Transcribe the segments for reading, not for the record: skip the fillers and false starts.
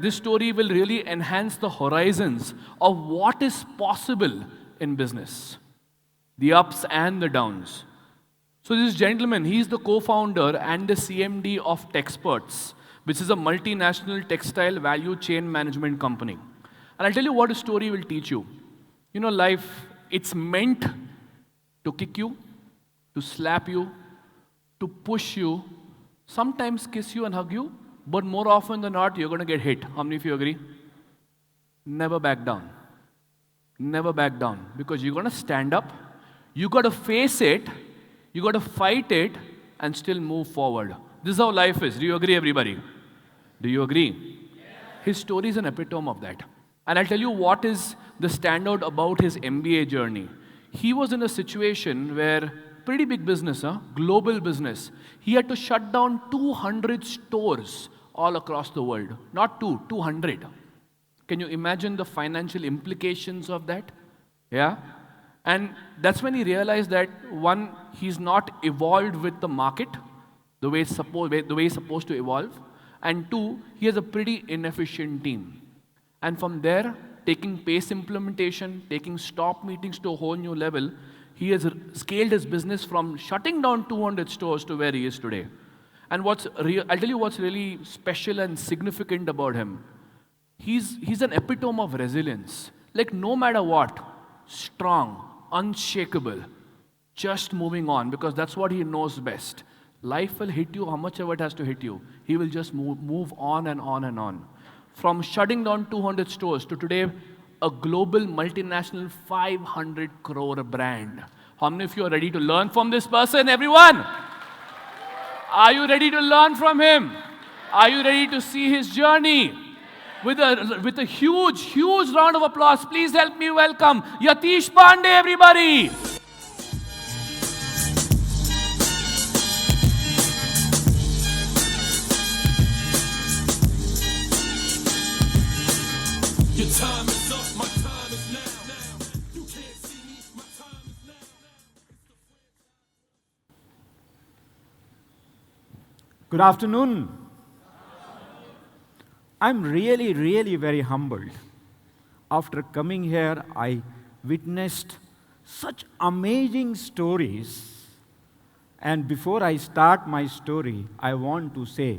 this story will really enhance the horizons of what is possible in business, the ups and the downs. So this gentleman, he's the co-founder and the CMD of Texperts, which is a multinational textile value chain management company. And I'll tell you what a story will teach you. You know, life, it's meant to kick you, to slap you, to push you, sometimes kiss you and hug you, but more often than not, you're going to get hit. How many of you agree? Never back down. Never back down. Because you're going to stand up, you got to face it, you got to fight it, and still move forward. This is how life is. Do you agree, everybody? Do you agree? His story is an epitome of that. And I'll tell you what is the standout about his MBA journey. He was in a situation where, pretty big business, global business, he had to shut down 200 stores all across the world. Not 200. Can you imagine the financial implications of that? Yeah? And that's when he realized that, one, he's not evolved with the market the way it's supposed to evolve. And two, he has a pretty inefficient team. And from there, taking pace implementation, taking stop meetings to a whole new level, he has scaled his business from shutting down 200 stores to where he is today. And I'll tell you what's really special and significant about him. He's an epitome of resilience. Like no matter what, strong, unshakable, just moving on because that's what he knows best. Life will hit you how much ever it has to hit you. He will just move on and on and on. From shutting down 200 stores to today, a global multinational 500 crore brand. How many of you are ready to learn from this person, everyone? Are you ready to learn from him? Are you ready to see his journey? With a huge, huge round of applause, please help me welcome Yatish Pandey, everybody. Your time is up, my time is now. You can't see me, my time is now. Good afternoon. I'm really, really very humbled. After coming here, I witnessed such amazing stories. And before I start my story, I want to say,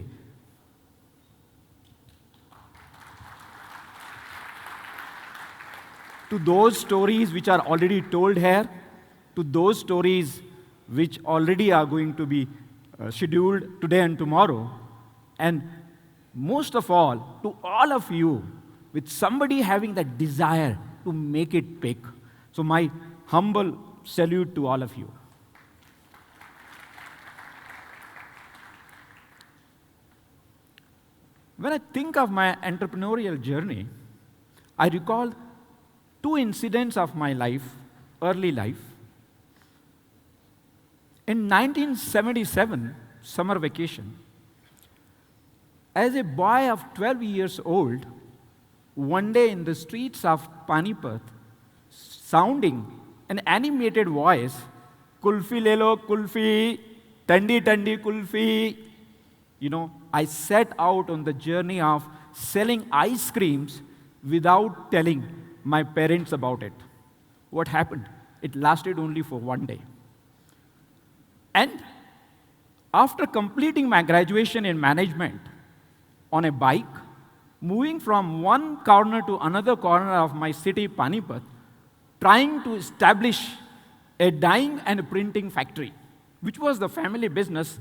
to those stories which are already told here, to those stories which already are going to be scheduled today and tomorrow, and most of all, to all of you, with somebody having that desire to make it big. So my humble salute to all of you. When I think of my entrepreneurial journey, I recall two incidents of my life, early life. In 1977, summer vacation, as a boy of 12 years old, one day in the streets of Panipat, sounding an animated voice, "Kulfi le lo, kulfi, tandi tandi kulfi." I set out on the journey of selling ice creams without telling my parents about it. What happened? It lasted only for one day. And after completing my graduation in management, on a bike, moving from one corner to another corner of my city, Panipat, trying to establish a dyeing and printing factory, which was the family business,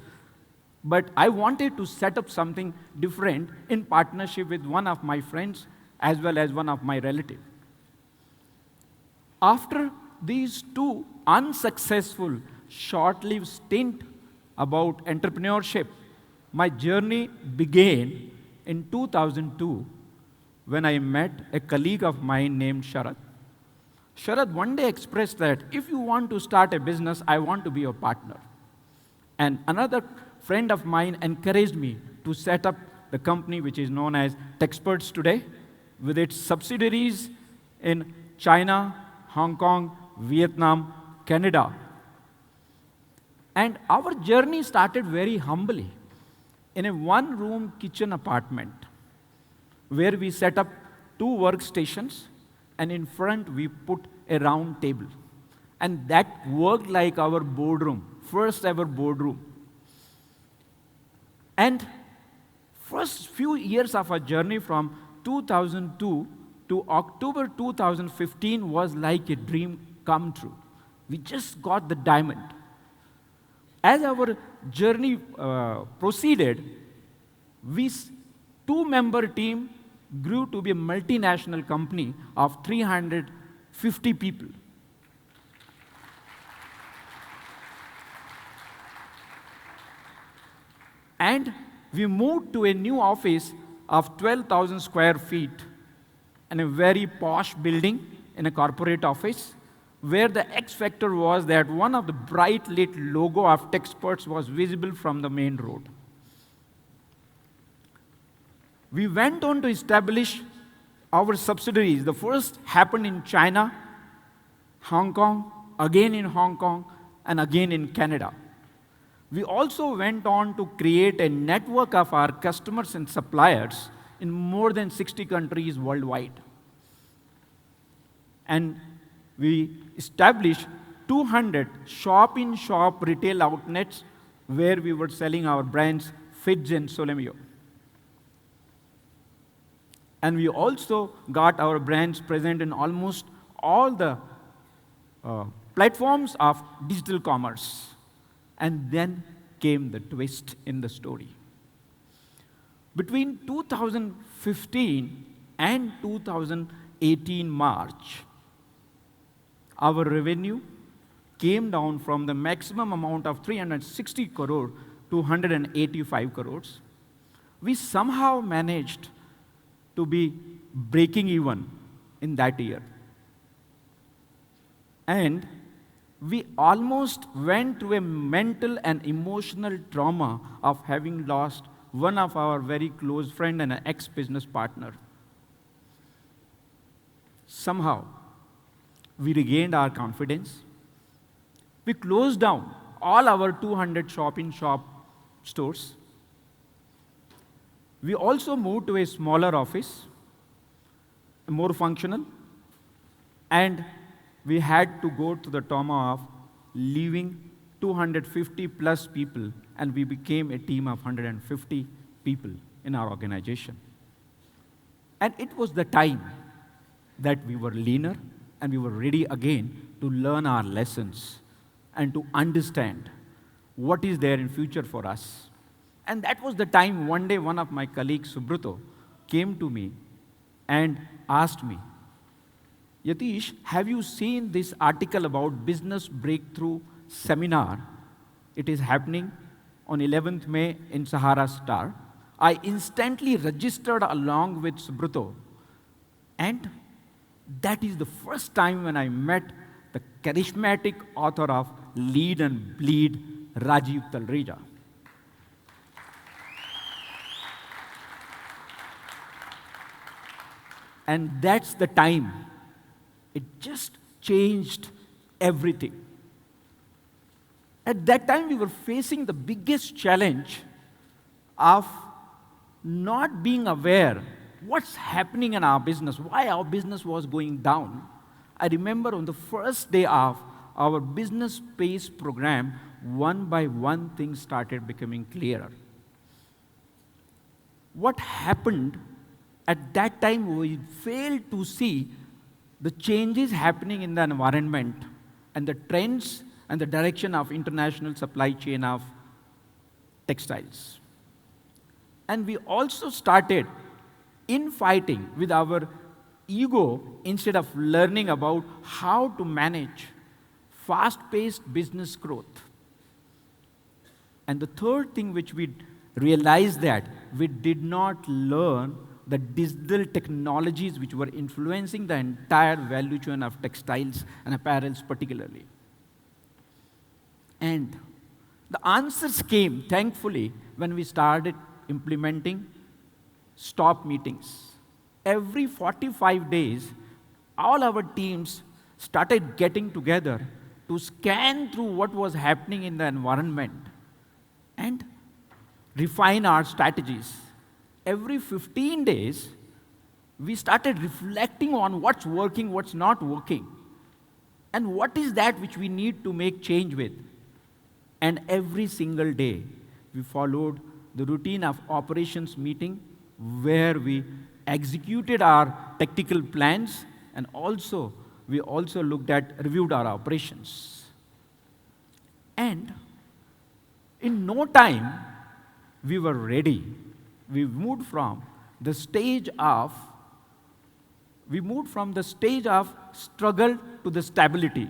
but I wanted to set up something different in partnership with one of my friends as well as one of my relatives. After these two unsuccessful, short-lived stints about entrepreneurship, my journey began in 2002 when I met a colleague of mine named Sharad. Sharad one day expressed that if you want to start a business, I want to be your partner. And another friend of mine encouraged me to set up the company which is known as Texperts today, with its subsidiaries in China, Hong Kong, Vietnam, Canada. And our journey started very humbly in a one-room kitchen apartment where we set up 2 workstations, and in front we put a round table. And that worked like our boardroom, first ever boardroom. And first few years of our journey from 2002 to October 2015 was like a dream come true. We just got the diamond. As our journey proceeded, we 2-member team grew to be a multinational company of 350 people. And we moved to a new office of 12,000 square feet in a very posh building in a corporate office, where the X factor was that one of the bright lit logo of Texperts was visible from the main road. We went on to establish our subsidiaries. The first happened in China, Hong Kong, again in Hong Kong, and again in Canada. We also went on to create a network of our customers and suppliers in more than 60 countries worldwide. And we established 200 shop-in-shop retail outlets where we were selling our brands Fidge and Solemio. And we also got our brands present in almost all the platforms of digital commerce. And then came the twist in the story. Between 2015 and 2018 March, our revenue came down from the maximum amount of 360 crore to 185 crores. We somehow managed to be breaking even in that year. And we almost went through a mental and emotional trauma of having lost one of our very close friend and an ex-business partner. Somehow, we regained our confidence. We closed down all our 200 shop-in-shop stores. We also moved to a smaller office, more functional, and we had to go to the trauma of leaving 250 plus people, and we became a team of 150 people in our organization. And it was the time that we were leaner and we were ready again to learn our lessons and to understand what is there in future for us. And that was the time one day one of my colleagues, Subrata, came to me and asked me, Yatish, have you seen this article about business breakthrough seminar? It is happening on 11th May in Sahara Star. I instantly registered along with Subrata. And that is the first time when I met the charismatic author of Lead and Bleed, Rajiv Talreja. And that's the time. It just changed everything. At that time, we were facing the biggest challenge of not being aware what's happening in our business, why our business was going down. I remember on the first day of our business pace program, one by one things started becoming clearer. What happened at that time, we failed to see the changes happening in the environment and the trends and the direction of international supply chain of textiles. And we also started infighting with our ego instead of learning about how to manage fast-paced business growth. And the third thing which we realized that we did not learn the digital technologies which were influencing the entire value chain of textiles and apparels particularly. And the answers came, thankfully, when we started implementing stop meetings. Every 45 days, all our teams started getting together to scan through what was happening in the environment and refine our strategies. Every 15 days, we started reflecting on what's working, what's not working, and what is that which we need to make change with. And every single day, we followed the routine of operations meeting where we executed our tactical plans, and also we also reviewed our operations. And in no time, we were ready. We moved from the stage of struggle to the stability.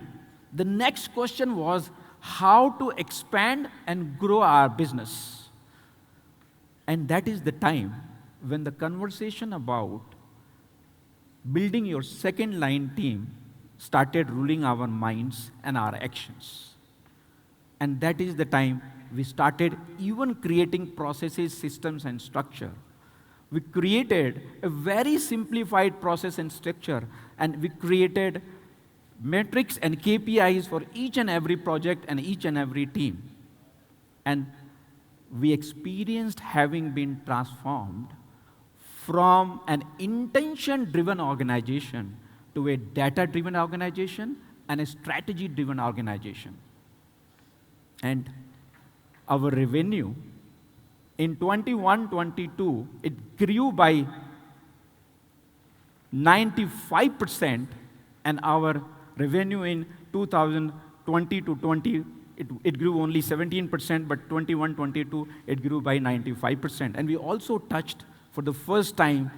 The next question was how to expand and grow our business. And that is the time when the conversation about building your second line team started ruling our minds and our actions. And that is the time we started even creating processes, systems, and structure. We created a very simplified process and structure, and we created metrics and KPIs for each and every project and each and every team. And we experienced having been transformed from an intention-driven organization to a data-driven organization and a strategy-driven organization. And our revenue in 21-22, it grew by 95%, and our revenue in 2020 to 20, it grew only 17%, but 21-22, it grew by 95%. And we also touched, for the first time,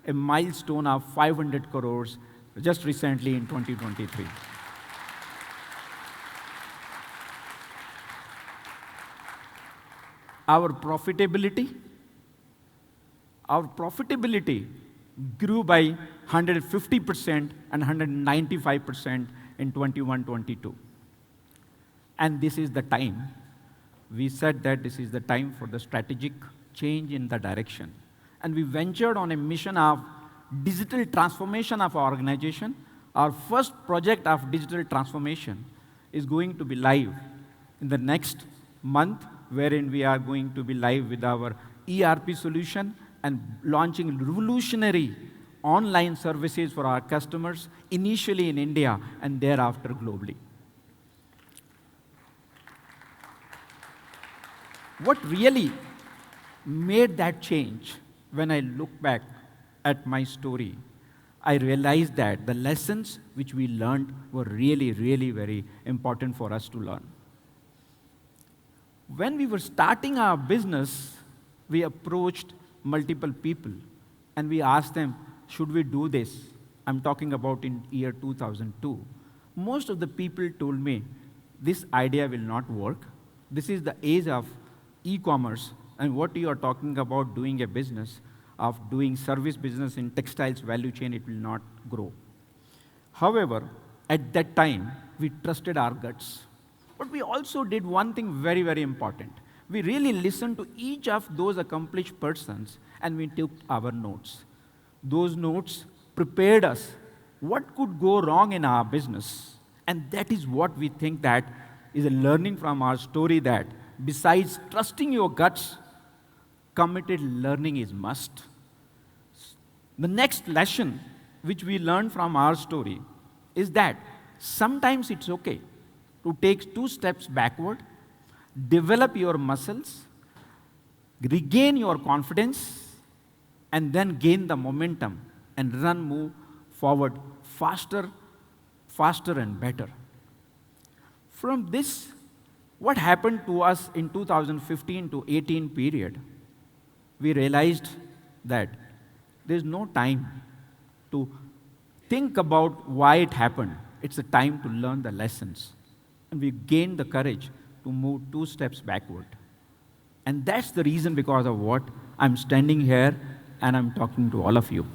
a milestone of 500 crores just recently in 2023. Our profitability grew by 150% and 195% in 21-22. And this is the time, we said that this is the time for the strategic change in the direction. And we ventured on a mission of digital transformation of our organization. Our first project of digital transformation is going to be live in the next month, wherein we are going to be live with our ERP solution and launching revolutionary online services for our customers, initially in India and thereafter globally. What really made that change, when I look back at my story, I realized that the lessons which we learned were really, really very important for us to learn. When we were starting our business, we approached multiple people and we asked them, should we do this? I'm talking about in year 2002. Most of the people told me, this idea will not work. This is the age of e-commerce, and what you are talking about doing a business, of doing service business in textiles value chain, it will not grow. However, at that time, we trusted our guts. But we also did one thing very, very important. We really listened to each of those accomplished persons and we took our notes. Those notes prepared us what could go wrong in our business. And that is what we think that is a learning from our story, that besides trusting your guts, committed learning is must. The next lesson which we learned from our story is that sometimes it's okay to take 2 steps backward, develop your muscles, regain your confidence, and then gain the momentum and move forward faster and better. From this, what happened to us in 2015 to 18 period, we realized that there's no time to think about why it happened. It's a time to learn the lessons. And we gained the courage to move 2 steps backward. And that's the reason because of what I'm standing here and I'm talking to all of you.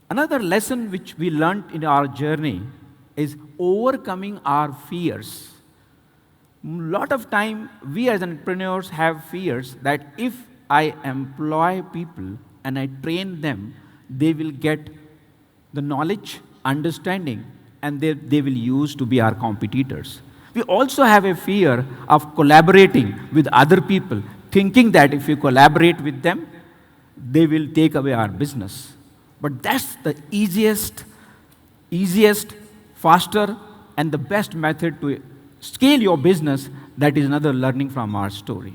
Another lesson which we learned in our journey is overcoming our fears. A lot of time, we as entrepreneurs have fears that if I employ people and I train them, they will get the knowledge, understanding, and they will use to be our competitors. We also have a fear of collaborating with other people, thinking that if we collaborate with them, they will take away our business. But that's the easiest, faster, and the best method to scale your business. That is another learning from our story.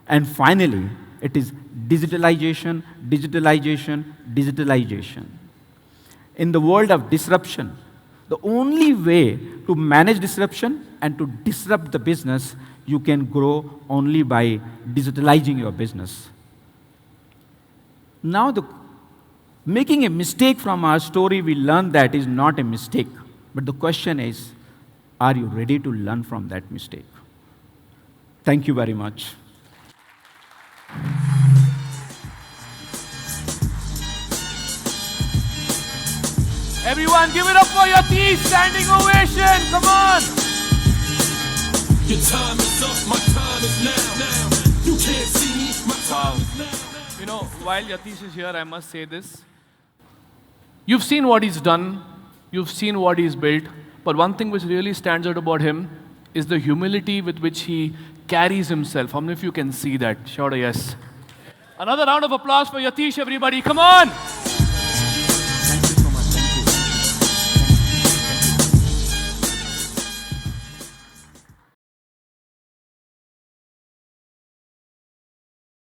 And finally, it is digitalization, digitalization, digitalization. In the world of disruption, the only way to manage disruption and to disrupt the business, you can grow only by digitalizing your business. Now, making a mistake from our story, we learn that is not a mistake. But the question is, are you ready to learn from that mistake? Thank you very much. Everyone, give it up for Yatish. Standing ovation. Come on. Your time is up, my time is now. You can't see me, my time is now. You know, while Yatish is here, I must say this. You've seen what he's done. You've seen what he's built. But one thing which really stands out about him is the humility with which he carries himself. How many of you can see that? Shout a yes. Another round of applause for Yatish, everybody. Come on.